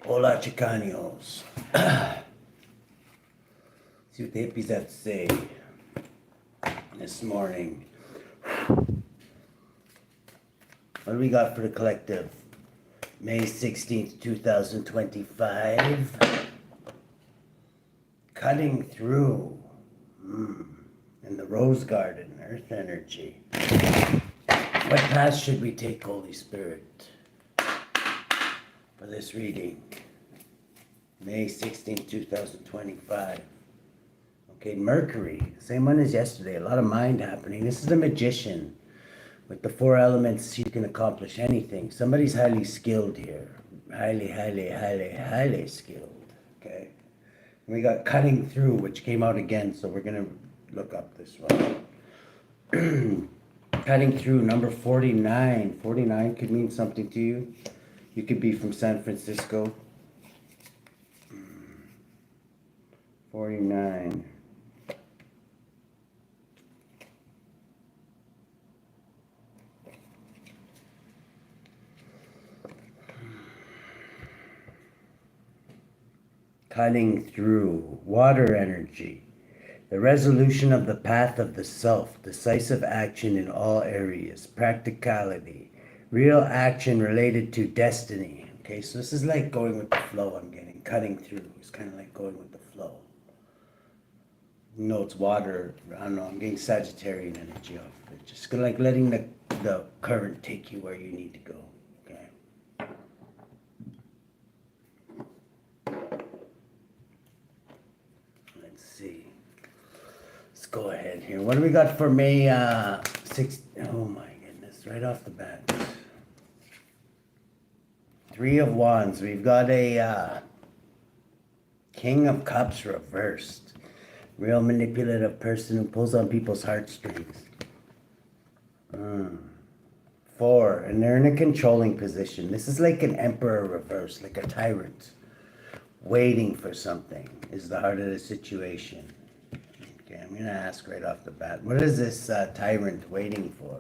Hola, Chicanos. See what the hippies have to say this morning. What do we got for the collective? May 16th, 2025. Cutting through. In the Rose Garden, Earth Energy. What path should we take, Holy Spirit, for this reading? May 16th, 2025. Okay, Mercury, same one as yesterday. A lot of mind happening. This is the Magician. With the 4 elements, you can accomplish anything. Somebody's highly skilled here. Highly skilled. Okay. And we got Cutting Through, which came out again, so we're going to look up this one. Cutting Through, number 49. 49 could mean something to you. You could be from San Francisco. 49. Cutting through, water energy, the resolution of the path of the self, decisive action in all areas, practicality, real action related to destiny. Okay, so this is like going with the flow. I'm getting cutting through. It's kind of like going with the flow. You know, it's water. I don't know. I'm getting Sagittarian energy off of it. Just like letting the current take you where you need to go. Go ahead here. What do we got for May 6th? Oh my goodness, right off the bat. 3 of Wands. We've got a King of Cups reversed. Real manipulative person who pulls on people's heartstrings. 4, and they're in a controlling position. This is like an Emperor reversed, like a tyrant. Waiting for something is the heart of the situation. Okay, I'm going to ask right off the bat, what is this tyrant waiting for?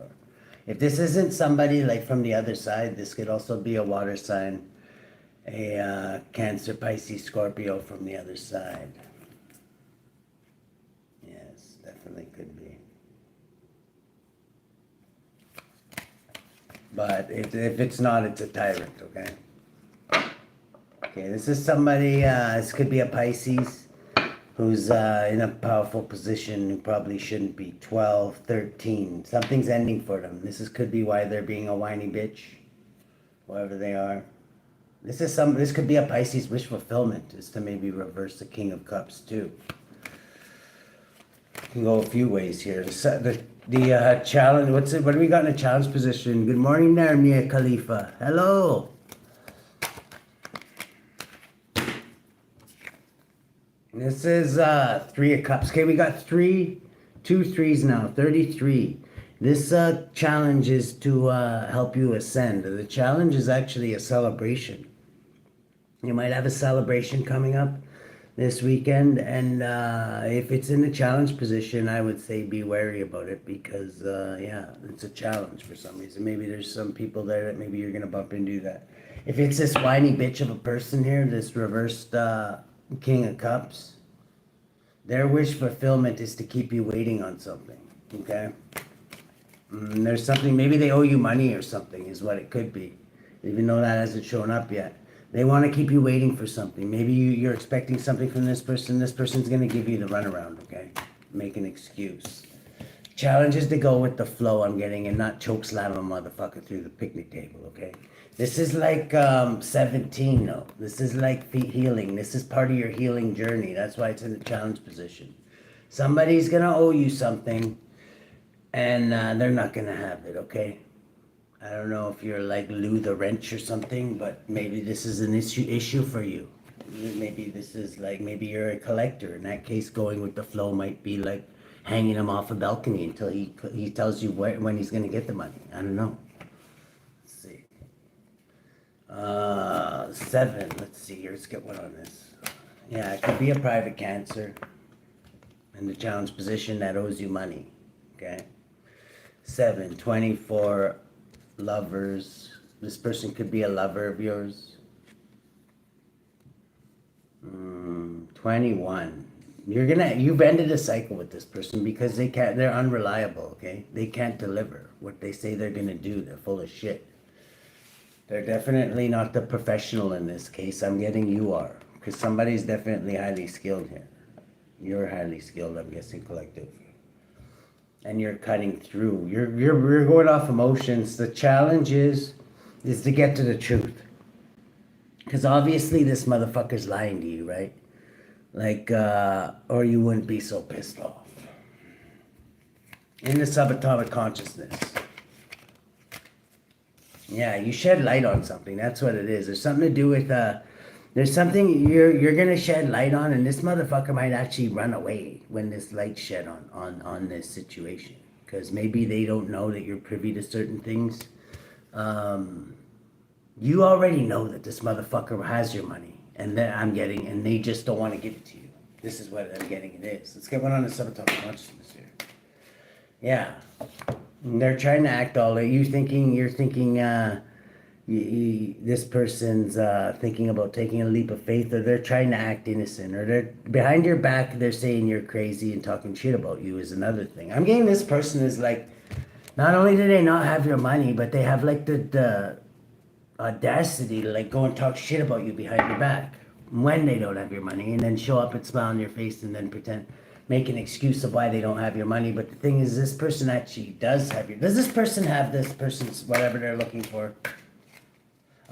If this isn't somebody like from the other side, this could also be a water sign, a Cancer, Pisces, Scorpio from the other side. Yes, definitely could be. But if it's not, it's a tyrant, okay? Okay, this is somebody, this could be a Pisces, who's in a powerful position, who probably shouldn't be. 12, 13. Something's ending for them. This could be why they're being a whiny bitch, whoever they are. This could be a Pisces wish fulfillment, is to maybe reverse the King of Cups too. Can go a few ways here. The challenge. What do we got in a challenge position? Good morning there, Mia Khalifa. Hello. This is 3 of Cups. Okay, we got 2 3s now, 33. This challenge is to help you ascend. The challenge is actually a celebration. You might have a celebration coming up this weekend, and if it's in the challenge position, I would say be wary about it because, yeah, it's a challenge for some reason. Maybe there's some people there that maybe you're going to bump into that. If it's this whiny bitch of a person here, this reversed King of Cups, their wish fulfillment is to keep you waiting on something, okay? There's something, maybe they owe you money or something is what it could be, even though that hasn't shown up yet. They want to keep you waiting for something. Maybe you're expecting something from this person's going to give you the runaround, okay? Make an excuse. Challenge is to go with the flow I'm getting and not choke slam a motherfucker through the picnic table, okay? This is like 17, though. This is like healing. This is part of your healing journey. That's why it's in the challenge position. Somebody's going to owe you something, and they're not going to have it, okay? I don't know if you're like Lou the Wrench or something, but maybe this is an issue for you. Maybe this is like, maybe you're a collector. In that case, going with the flow might be like hanging him off a balcony until he tells you when he's going to get the money. I don't know. 7, let's see here, let's get one on this. Yeah, it could be a private Cancer in the challenge position that owes you money, okay? 7, 24, lovers. This person could be a lover of yours. 21. You've ended a cycle with this person because they're unreliable, okay? They can't deliver what they say they're gonna do. They're full of shit. They're definitely not the professional in this case. I'm getting you are, because somebody's definitely highly skilled here. You're highly skilled, I'm guessing, collective. And you're cutting through. You're going off emotions. The challenge is to get to the truth. Because obviously this motherfucker's lying to you, right? Like, or you wouldn't be so pissed off. In the subatomic consciousness. Yeah, you shed light on something. That's what it is. There's something to do with, there's something you're going to shed light on, and this motherfucker might actually run away when this light's shed on this situation. Because maybe they don't know that you're privy to certain things. You already know that this motherfucker has your money. And and they just don't want to give it to you. This is what I'm getting it is. Let's get one on the subatomic consciousness here. Yeah. And they're trying to act all you're thinking, this person's thinking about taking a leap of faith, or they're trying to act innocent, or they're behind your back, they're saying you're crazy and talking shit about you is another thing. I'm getting this person is like, not only do they not have your money, but they have like the audacity to like go and talk shit about you behind your back when they don't have your money, and then show up and smile on your face and then make an excuse of why they don't have your money. But the thing is, this person actually does have does this person have this person's whatever they're looking for?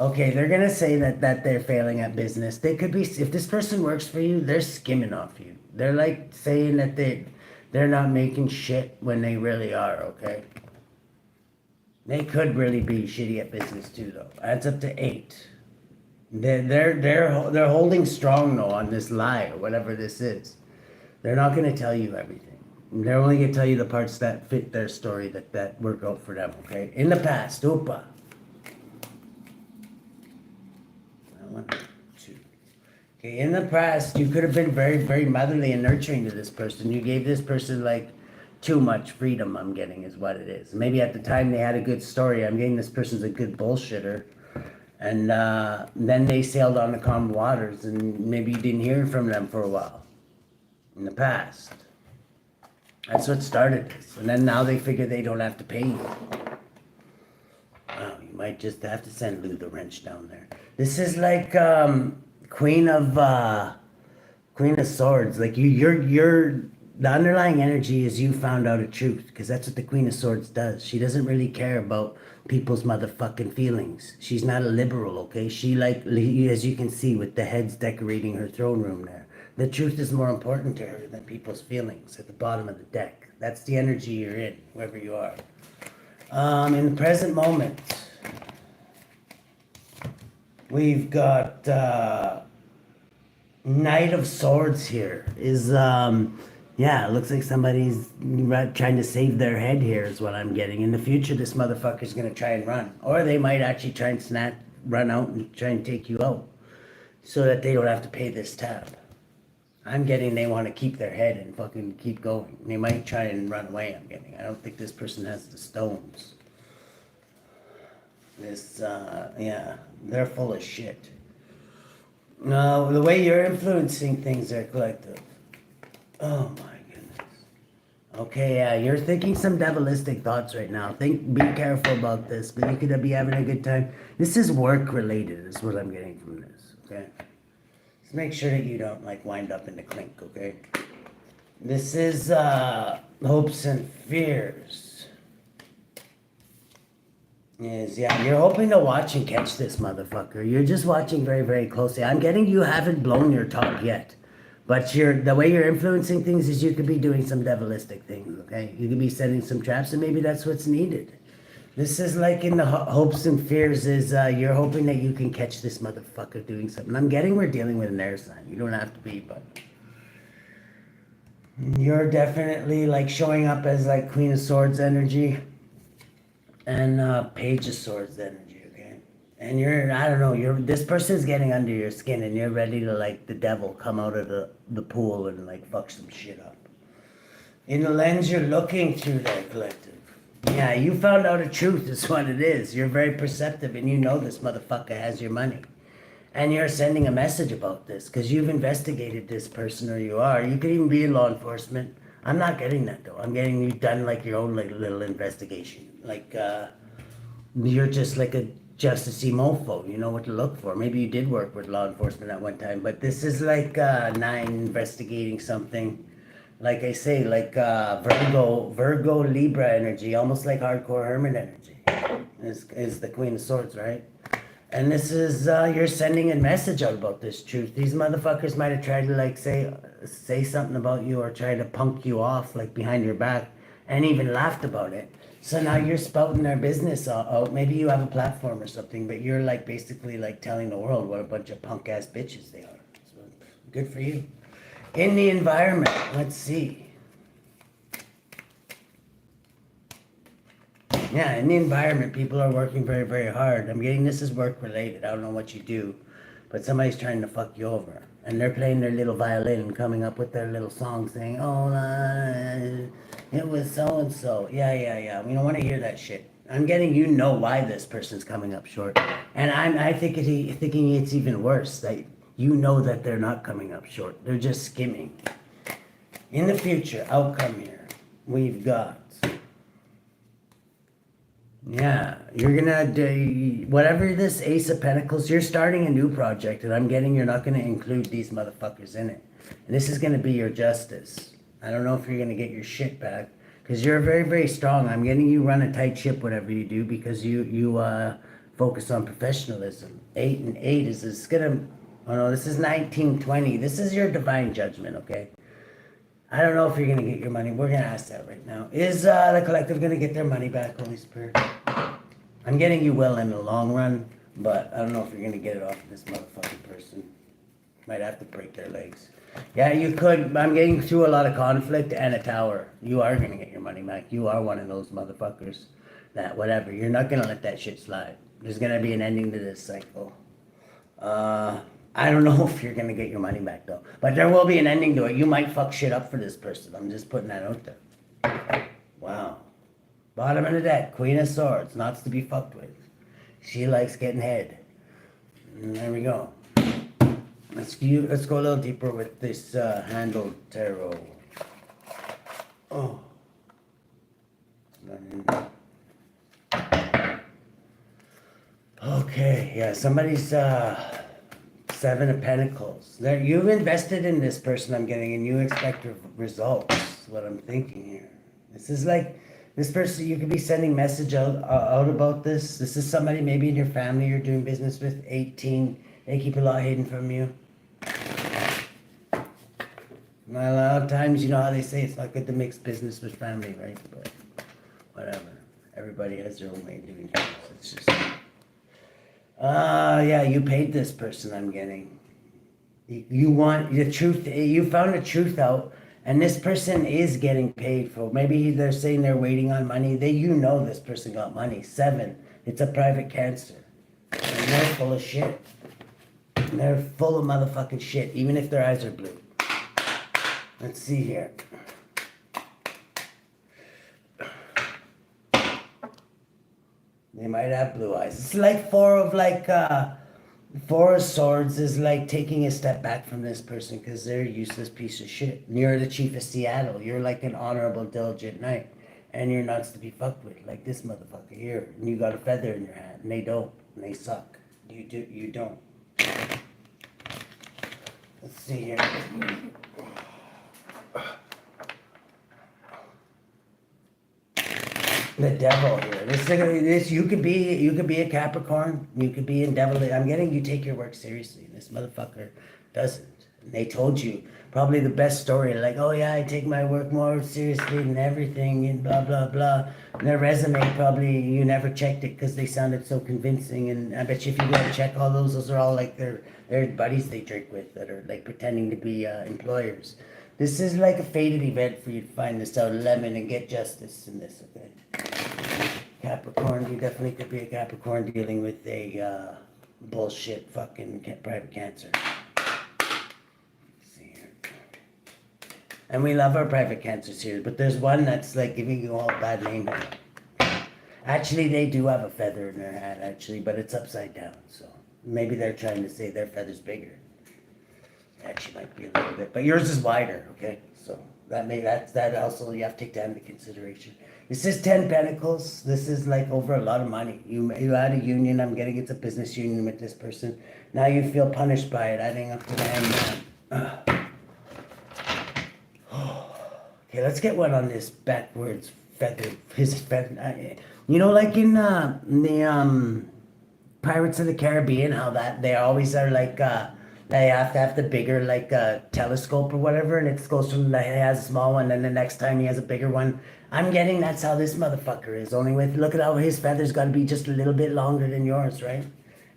Okay, they're gonna say that they're failing at business. They could be, if this person works for you, they're skimming off you. They're like saying that they're not making shit when they really are, okay? They could really be shitty at business too, though. Adds up to 8. They're holding strong though on this lie or whatever this is. They're not going to tell you everything. They're only going to tell you the parts that fit their story that work out for them. Okay. In the past, Opa. 1, 2. Okay. In the past, you could have been very, very motherly and nurturing to this person. You gave this person like too much freedom, I'm getting, is what it is. Maybe at the time they had a good story. I'm getting this person's a good bullshitter. And then they sailed on the calm waters, and maybe you didn't hear from them for a while in the past. That's what started this. And then now they figure they don't have to pay you. Wow, you might just have to send Lou the wrench down there. This is like Queen of Swords. Like you're the underlying energy is you found out a truth, because that's what the Queen of Swords does. She doesn't really care about people's motherfucking feelings. She's not a liberal, okay? She, like, as you can see with the heads decorating her throne room there, the truth is more important to her than people's feelings at the bottom of the deck. That's the energy you're in, wherever you are. In the present moment, we've got Knight of Swords here. Yeah, it looks like somebody's trying to save their head here is what I'm getting. In the future, this motherfucker's going to try and run. Or they might actually try and run out and try and take you out so that they don't have to pay this tab. I'm getting they want to keep their head and fucking keep going. They might try and run away, I'm getting. I don't think this person has the stones. Yeah, they're full of shit. No, the way you're influencing things are collective. Oh my goodness. Okay, yeah, you're thinking some devilistic thoughts right now. Be careful about this, but you could be having a good time. This is work related, is what I'm getting from this, okay? Just make sure that you don't, like, wind up in the clink, okay? This is, hopes and fears. Yeah, you're hoping to watch and catch this motherfucker. You're just watching very, very closely. I'm getting you haven't blown your top yet. But the way you're influencing things is you could be doing some devilistic things, okay? You could be setting some traps, and maybe that's what's needed. This is like in the hopes and fears is you're hoping that you can catch this motherfucker doing something. I'm getting we're dealing with an air sign. You don't have to be, but you're definitely like showing up as like Queen of Swords energy and Page of Swords energy, okay? And I don't know, this person's getting under your skin, and you're ready to, like, the devil come out of the pool and, like, fuck some shit up. In the lens you're looking through that collective. Yeah, you found out a truth is what it is. You're very perceptive, and you know this motherfucker has your money. And you're sending a message about this because you've investigated this person, or you are. You could even be in law enforcement. I'm not getting that though. I'm getting you done like your own like little investigation. Like you're just like a justicey mofo. You know what to look for. Maybe you did work with law enforcement at one time, but this is like 9 investigating something. Like I say, like Virgo Libra energy, almost like hardcore hermit energy. Is the Queen of Swords, right? And this is, you're sending a message out about this truth. These motherfuckers might have tried to like say something about you or try to punk you off like behind your back and even laughed about it. So now you're spouting their business out. Maybe you have a platform or something, but you're like basically like telling the world what a bunch of punk ass bitches they are. So good for you. In the environment, let's see. Yeah, in the environment, people are working very, very hard. I'm getting this is work related. I don't know what you do, but somebody's trying to fuck you over. And they're playing their little violin and coming up with their little song saying, oh, it was so-and-so. Yeah. We don't want to hear that shit. I'm getting you know why this person's coming up short. And I think thinking it's even worse. That you know that they're not coming up short. They're just skimming. In the future, outcome here, we've got... Yeah, you're gonna do whatever this Ace of Pentacles. You're starting a new project, and I'm getting you're not gonna include these motherfuckers in it. And this is gonna be your justice. I don't know if you're gonna get your shit back because you're very, very strong. I'm getting you run a tight ship, whatever you do, because you focus on professionalism. 8 and 8 is gonna. Oh no, this is 1920. This is your divine judgment, okay? I don't know if you're going to get your money. We're going to ask that right now. Is the collective going to get their money back, Holy Spirit? I'm getting you well in the long run, but I don't know if you're going to get it off of this motherfucking person. Might have to break their legs. Yeah, you could. I'm getting through a lot of conflict and a tower. You are going to get your money back. You are one of those motherfuckers that whatever. You're not going to let that shit slide. There's going to be an ending to this cycle. I don't know if you're going to get your money back, though. But there will be an ending to it. You might fuck shit up for this person. I'm just putting that out there. Wow. Bottom of the deck, Queen of Swords. Not to be fucked with. She likes getting head. And there we go. Let's go a little deeper with this handled tarot. Oh. Okay, yeah, somebody's... 7 of Pentacles. There, you've invested in this person I'm getting, and you expect results. Is what I'm thinking here. This is like this person. You could be sending message out about this. This is somebody maybe in your family you're doing business with. 18. They keep a lot hidden from you. Now, a lot of times, you know how they say it's not good to mix business with family, right? But whatever. Everybody has their own way of doing things. It's just. Yeah, you paid this person I'm getting. You want the truth, you found the truth out, and this person is getting paid for, maybe they're saying they're waiting on money. You know this person got money. 7, it's a private Cancer. And they're full of shit. And they're full of motherfucking shit, even if their eyes are blue. Let's see here. They might have blue eyes. It's like 4 of Swords is like taking a step back from this person because they're a useless piece of shit. And you're the chief of Seattle. You're like an honorable, diligent knight. And you're not to be fucked with, like this motherfucker here. And you got a feather in your hat, and they don't. And they suck. You don't. Let's see here. The devil here. This you could be a Capricorn. You could be in devil. I'm getting you take your work seriously. This motherfucker doesn't. And they told you probably the best story. Like, oh yeah, I take my work more seriously than everything, and blah blah blah. And their resume probably you never checked it because they sounded so convincing. And I bet you if you go and check all those are all like their buddies they drink with that are like pretending to be employers. This is like a fated event for you to find this out, Lemon, and get justice in this, okay? Capricorn, you definitely could be a Capricorn dealing with a bullshit fucking private Cancer. Let's see here. And we love our private Cancers here, but there's one that's like giving you all bad name here. Actually, they do have a feather in their hat, actually, but it's upside down, so Maybe they're trying to say their feather's bigger. Actually might be a little bit, but yours is wider, okay? So that also you have to take that into consideration. This is 10 Pentacles. This is like over a lot of money. You had a union. I'm getting it's a business union with this person. Now you feel punished by it, adding up to the Hangman. Okay, let's get one on this backwards feather. His feather. You know, like in the Pirates of the Caribbean, how that they always are like they have to have the bigger like telescope or whatever, and it goes from he has a small one, and the next time he has a bigger one. I'm getting that's how this motherfucker is. Only with look at how his feather's got to be just a little bit longer than yours, right?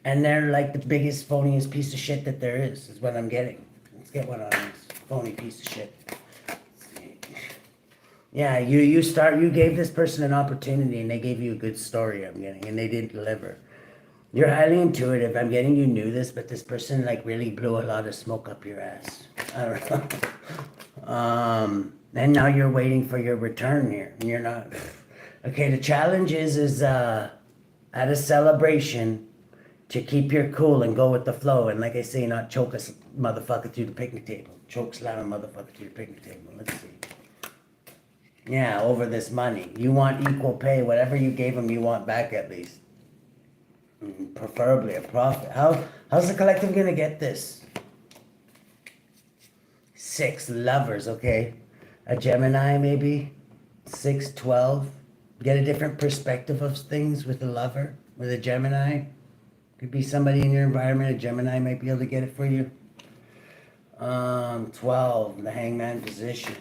And they're like the biggest phoniest piece of shit that there is what I'm getting. Let's get one on this phony piece of shit. Yeah, you gave this person an opportunity and they gave you a good story, I'm getting, and they didn't deliver. You're highly intuitive. I'm getting you knew this, but this person like really blew a lot of smoke up your ass. I don't know. And now you're waiting for your return here. And you're not. Okay, the challenge is at a celebration to keep your cool and go with the flow. And like I say, not choke a motherfucker through the picnic table. Choke slam a motherfucker through the picnic table. Let's see. Yeah, over this money. You want equal pay. Whatever you gave them, you want back at least. Preferably a profit. How's the collective gonna get this? 6 lovers, okay. A Gemini maybe. 6, 12. Get a different perspective of things with a lover, with a Gemini. Could be somebody in your environment. A Gemini might be able to get it for you. 12, the Hangman position.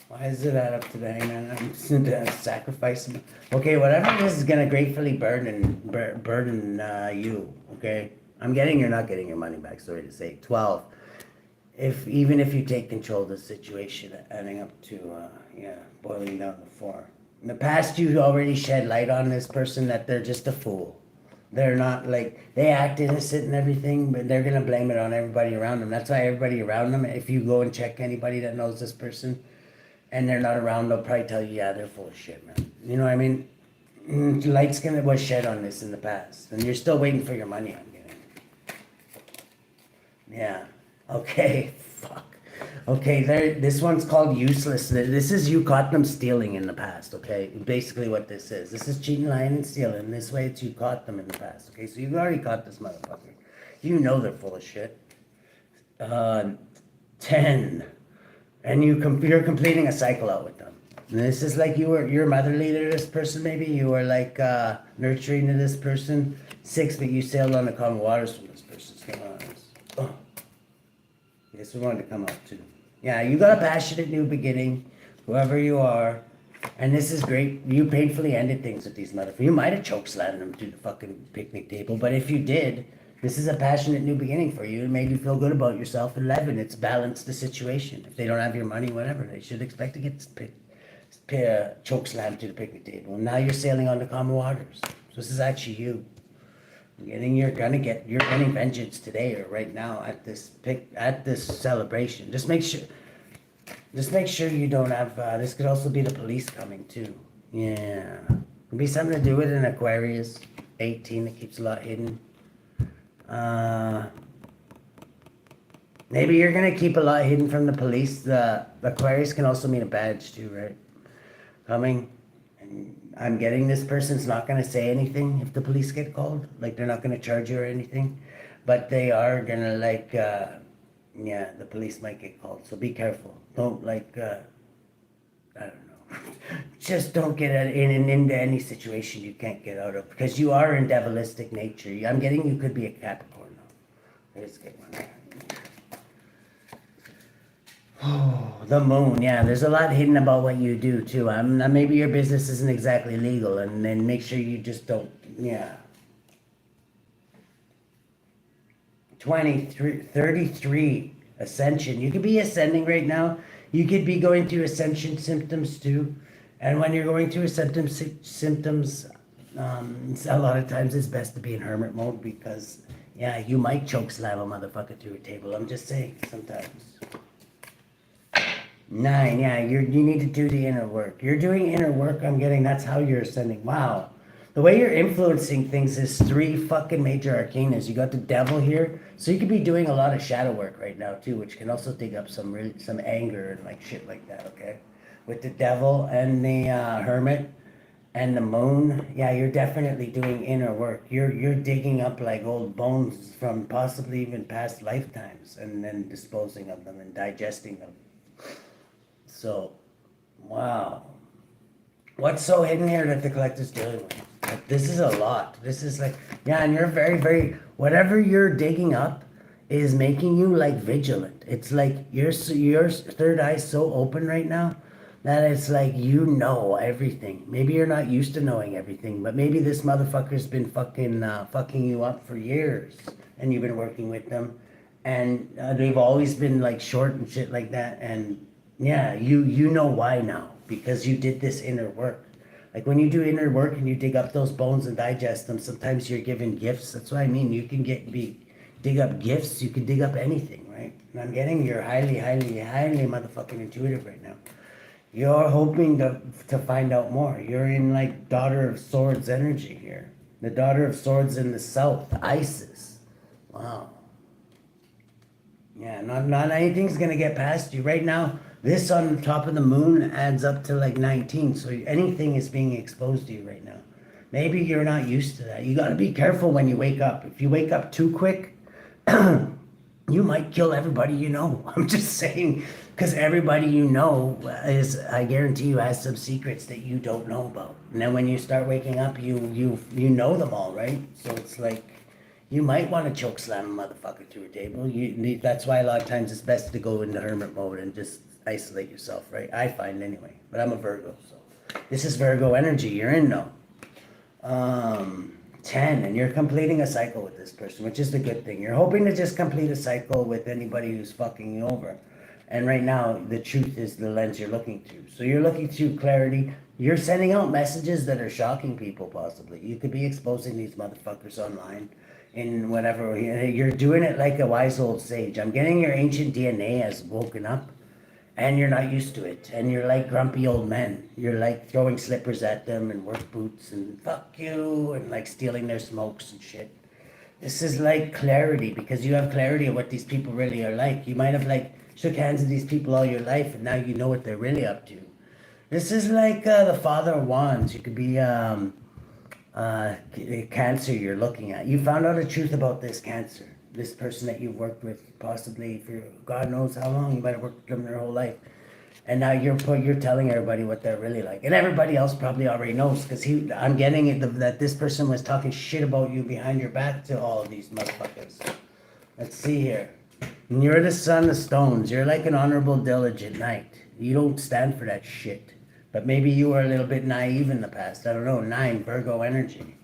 Why is it add up to the Hangman? I'm just gonna sacrifice him. Okay, whatever it is gonna gratefully burden you. Okay, I'm getting you're not getting your money back. Sorry to say. 12. Even if you take control of the situation, adding up to boiling down to 4. In the past, you already shed light on this person that they're just a fool. They're not like they act innocent and everything, but they're gonna blame it on everybody around them. That's why everybody around them. If you go and check anybody that knows this person, and they're not around, they'll probably tell you, yeah, they're full of shit, man. You know what I mean? Light's was shed on this in the past, and you're still waiting for your money, I'm getting. Yeah. Okay. Fuck. Okay, this one's called useless. This is you caught them stealing in the past, okay? Basically what this is. This is cheating, lying, and stealing. This way it's you caught them in the past, okay? So you've already caught this motherfucker. You know they're full of shit. 10. And you're completing a cycle out with them. And this is like you're motherly to this person, maybe. You were like nurturing to this person. 6, but you sailed on the calm waters from this person. Oh. Yes, we wanted to come out too. Yeah, you got a passionate new beginning, whoever you are. And this is great. You painfully ended things with these motherfuckers. You might have chokeslammed them through the fucking picnic table, but if you did, this is a passionate new beginning for you. It made you feel good about yourself. 11, it's balanced the situation. If they don't have your money, whatever, they should expect to get choke slammed to the picnic table. And now you're sailing on the calm waters. So this is actually you. You're getting vengeance today or right now at this celebration. Just make sure you don't have. This could also be the police coming too. Yeah, could be something to do with an Aquarius. 18 that keeps a lot hidden. Maybe you're gonna keep a lot hidden from the police. The Aquarius can also mean a badge too, right? Coming, and I'm getting this person's not gonna say anything if the police get called. Like they're not gonna charge you or anything, but they are gonna like, the police might get called. So be careful. Don't I don't know. Just don't get into any situation you can't get out of, because you are in devilistic nature. I'm getting you could be a Capricorn now. Let's get one. Oh, the moon. Yeah, there's a lot hidden about what you do too. Maybe your business isn't exactly legal, and then make sure you just don't. Yeah. 33 ascension. You could be ascending right now. You could be going through ascension symptoms too. And when you're going through symptoms, a lot of times it's best to be in hermit mode, because, yeah, you might choke slam a motherfucker through a table. I'm just saying, sometimes. 9, yeah, you need to do the inner work. You're doing inner work, I'm getting, that's how you're ascending. Wow. The way you're influencing things is 3 fucking major arcanas. You got the devil here, so you could be doing a lot of shadow work right now too, which can also dig up some anger and like shit like that. Okay, with the devil and the hermit and the moon, yeah, you're definitely doing inner work. You're digging up like old bones from possibly even past lifetimes, and then disposing of them and digesting them. So, wow. What's so hidden here that the collective's dealing with? Like, this is a lot. This is like, yeah, and you're very, very, whatever you're digging up is making you like vigilant. It's like your third eye's so open right now that it's like you know everything. Maybe you're not used to knowing everything, but maybe this motherfucker's been fucking you up for years, and you've been working with them, and they've always been like short and shit like that, and yeah, you know why now, because you did this inner work. Like when you do inner work and you dig up those bones and digest them, sometimes you're given gifts. That's what I mean. You can dig up gifts. You can dig up anything, right? And I'm getting you're highly, highly, highly motherfucking intuitive right now. You're hoping to find out more. You're in like Daughter of Swords energy here. The Daughter of Swords in the south, Isis. Wow. Yeah, not anything's gonna get past you right now. This on the top of the moon adds up to like 19, so anything is being exposed to you right now. Maybe you're not used to that. You got to be careful when you wake up. If you wake up too quick, you might kill everybody you know. I'm just saying, because everybody you know is, I guarantee you, has some secrets that you don't know about. And then when you start waking up, you know them all, right? So it's like, you might want to choke slam a motherfucker through a table. That's why a lot of times it's best to go into hermit mode and just isolate yourself, right? I find anyway. But I'm a Virgo, so this is Virgo energy. You're in now. 10, and you're completing a cycle with this person, which is the good thing. You're hoping to just complete a cycle with anybody who's fucking you over. And right now, the truth is the lens you're looking through. So you're looking through clarity. You're sending out messages that are shocking people, possibly. You could be exposing these motherfuckers online in whatever. You're doing it like a wise old sage. I'm getting your ancient DNA has woken up. And you're not used to it. And you're like grumpy old men. You're like throwing slippers at them and work boots and fuck you and like stealing their smokes and shit. This is like clarity, because you have clarity of what these people really are like. You might have like shook hands with these people all your life, and now you know what they're really up to. This is like the Father of Wands. You could be Cancer you're looking at. You found out the truth about this Cancer. This person that you've worked with possibly for God knows how long. You might have worked with them their whole life. And now you're telling everybody what they're really like. And everybody else probably already knows, because I'm getting it that this person was talking shit about you behind your back to all of these motherfuckers. Let's see here. And you're the Son of Stones. You're like an honorable, diligent knight. You don't stand for that shit. But maybe you were a little bit naive in the past. I don't know. 9, Virgo energy.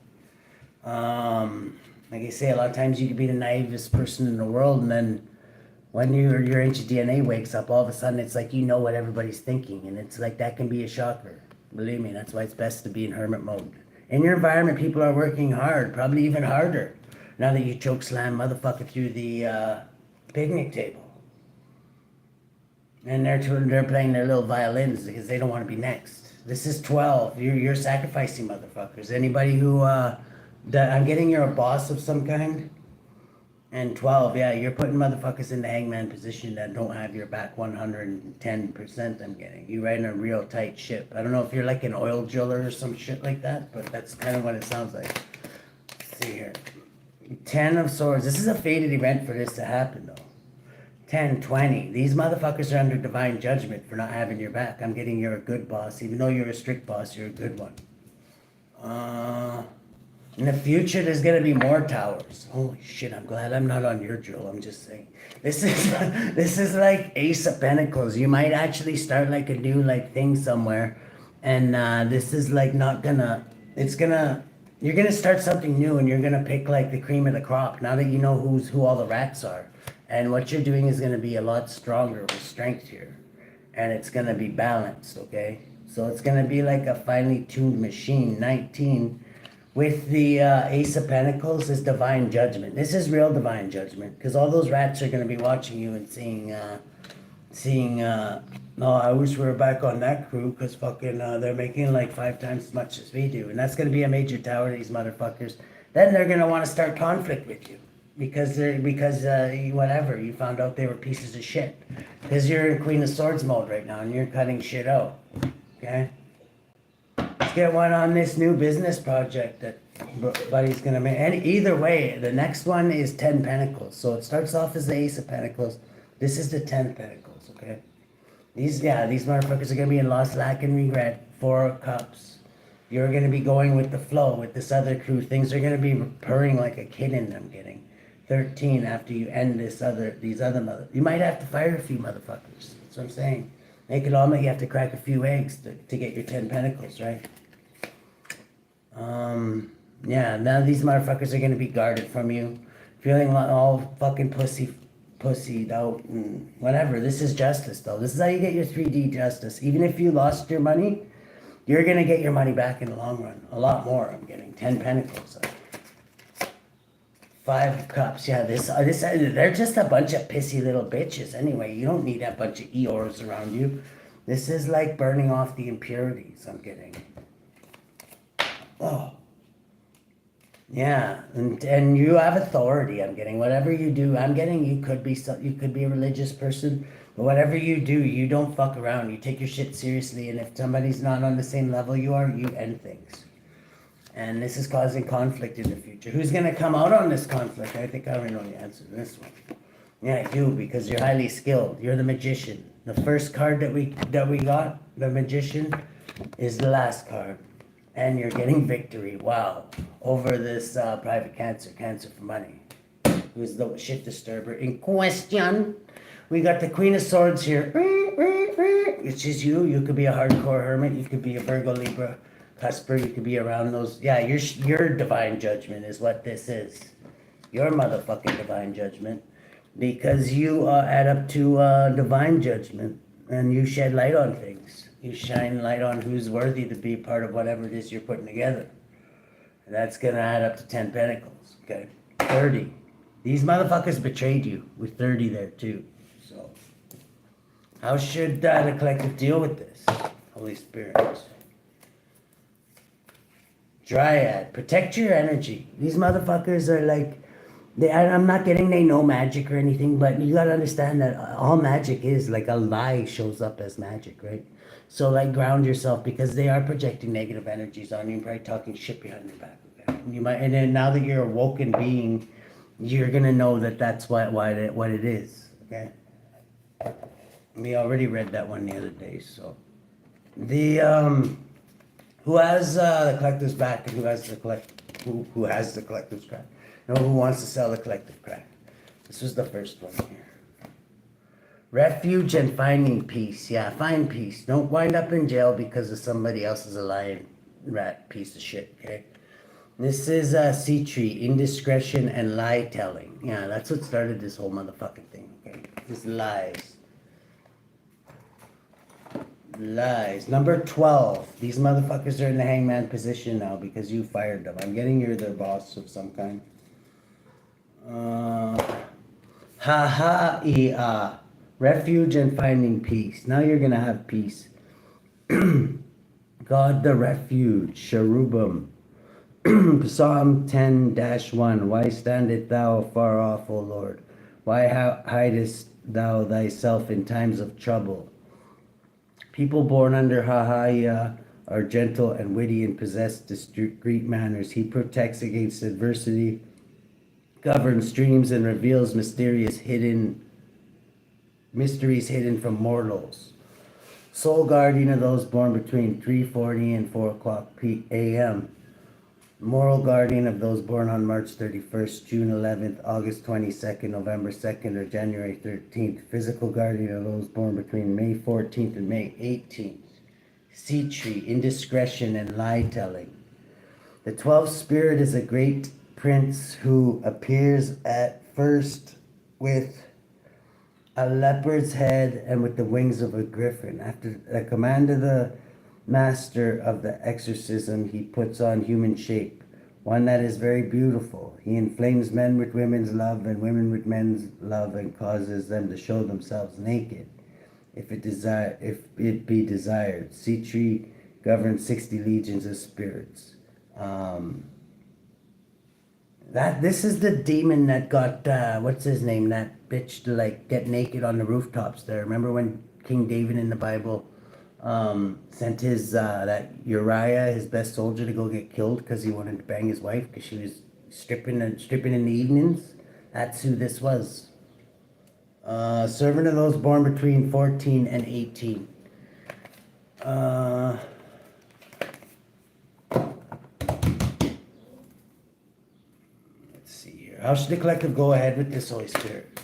Like I say, a lot of times you could be the naivest person in the world, and then when your ancient DNA wakes up, all of a sudden it's like you know what everybody's thinking, and it's like that can be a shocker. Believe me, that's why it's best to be in hermit mode. In your environment, people are working hard, probably even harder, now that you choke slam motherfucker through the picnic table. And they're playing their little violins because they don't want to be next. This is 12. You're sacrificing motherfuckers. Anybody who I'm getting you're a boss of some kind. And 12, yeah, you're putting motherfuckers in the hangman position that don't have your back 110%. I'm getting. You ride in a real tight ship. I don't know if you're like an oil driller or some shit like that, but that's kind of what it sounds like. Let's see here. 10 of Swords. This is a fated event for this to happen, though. 10, 20. These motherfuckers are under divine judgment for not having your back. I'm getting you're a good boss. Even though you're a strict boss, you're a good one. In the future, there's going to be more towers. Holy shit, I'm glad I'm not on your drill. I'm just saying. This is like Ace of Pentacles. You might actually start like a new like thing somewhere. And this is like not gonna, you're gonna start something new, and you're gonna pick like the cream of the crop now that you know who all the rats are. And what you're doing is gonna be a lot stronger with strength here. And it's gonna be balanced, okay? So it's gonna be like a finely tuned machine. 19. With the Ace of Pentacles is divine judgment. This is real divine judgment, because all those rats are going to be watching you and seeing seeing, no, I wish we were back on that crew, cause fucking, they're making like 5 times as much as we do, and that's gonna be a major tower, these motherfuckers. Then they're gonna wanna start conflict with you, because whatever, you found out they were pieces of shit. Cause you're in Queen of Swords mode right now, and you're cutting shit out, okay? Let's get one on this new business project that Buddy's gonna make, and either way, the next one is 10 Pentacles, so it starts off as the Ace of Pentacles, this is the 10 Pentacles, okay? These motherfuckers are gonna be in loss, lack, and regret. 4 of Cups. You're gonna be going with the flow with this other crew. Things are gonna be purring like a kid in them getting. 13 after you end these other you might have to fire a few motherfuckers. That's what I'm saying. Make it all, you have to crack a few eggs to get your 10 Pentacles, right? Yeah, now these motherfuckers are gonna be guarded from you. Feeling like all fucking pussied out and whatever. This is justice though. This is how you get your 3D justice. Even if you lost your money, you're gonna get your money back in the long run. A lot more. I'm getting 10 Pentacles. 5 of Cups. Yeah, they're just a bunch of pissy little bitches anyway. You don't need a bunch of Eeyores around you. This is like burning off the impurities I'm getting. Oh. Yeah, and you have authority. I'm getting whatever you do. I'm getting you could be a religious person, but whatever you do, you don't fuck around. You take your shit seriously, and if somebody's not on the same level you are, you end things. And this is causing conflict in the future. Who's gonna come out on this conflict? I think I already know the answer to this one. Yeah, you, because you're highly skilled. You're the Magician. The first card that we got, the Magician, is the last card. And you're getting victory, wow, over this private cancer for money, who's the shit disturber in question. We got the Queen of Swords here, which is you. You could be a hardcore hermit, you could be a Virgo, Libra, Cusper, you could be around those. Yeah, your divine judgment is what this is. Your motherfucking divine judgment. Because you add up to divine judgment, and you shed light on things. You shine light on who's worthy to be part of whatever it is you're putting together. And that's going to add up to 10 Pentacles, okay? 30. These motherfuckers betrayed you with 30 there too. So, how should the collective deal with this? Holy Spirit. Dryad, protect your energy. These motherfuckers are like, I'm not getting they know magic or anything, but you gotta understand that all magic is like a lie shows up as magic, right? So like ground yourself, because they are projecting negative energies on you and probably talking shit behind your back. Okay? You might, and then now that you're a woken being, you're gonna know that that's what it is. Okay. We already read that one the other day. So the who has the collective's back and who has the collective's crack? No, who wants to sell the collective crack? This was the first one here. Refuge and finding peace. Yeah, find peace. Don't wind up in jail because of somebody else's a lying rat piece of shit, okay? This is SITRI, indiscretion and lie telling. Yeah, that's what started this whole motherfucking thing, okay? Just lies. Lies. Number 12. These motherfuckers are in the hangman position now because you fired them. I'm getting you're their boss of some kind. HAHAIAH. Refuge and finding peace. Now you're gonna have peace. God the refuge. Cherubim. Psalm 10-1. Why standest thou far off, O Lord? Why hidest thou thyself in times of trouble? People born under HAHAIAH are gentle and witty and possess discreet manners. He protects against adversity, governs dreams, and reveals mysteries hidden from mortals. Sole guardian of those born between 3:40 and 4 o'clock a.m. Moral guardian of those born on March 31st, June 11th, August 22nd, November 2nd, or January 13th. Physical guardian of those born between May 14th and May 18th. SITRI, indiscretion and lie-telling. The 12th spirit is a great prince who appears at first with a leopard's head and with the wings of a griffin. After the command of the master of the exorcism, he puts on human shape, one that is very beautiful. He inflames men with women's love and women with men's love and causes them to show themselves naked. if it be desired. SITRI governs 60 legions of spirits. This is the demon that got what's his name? That bitch to like get naked on the rooftops there. Remember when King David in the Bible sent his that Uriah, his best soldier, to go get killed because he wanted to bang his wife because she was stripping in the evenings? That's who this was. Servant of those born between 14 and 18. Let's see here. How should the collective go ahead with this, Holy Spirit?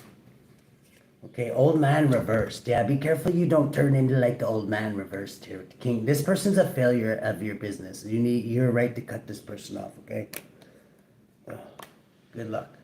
Okay, old man reversed. Yeah, be careful you don't turn into like the old man reversed here. King, this person's a failure of your business. You're right to cut this person off, okay? Good luck.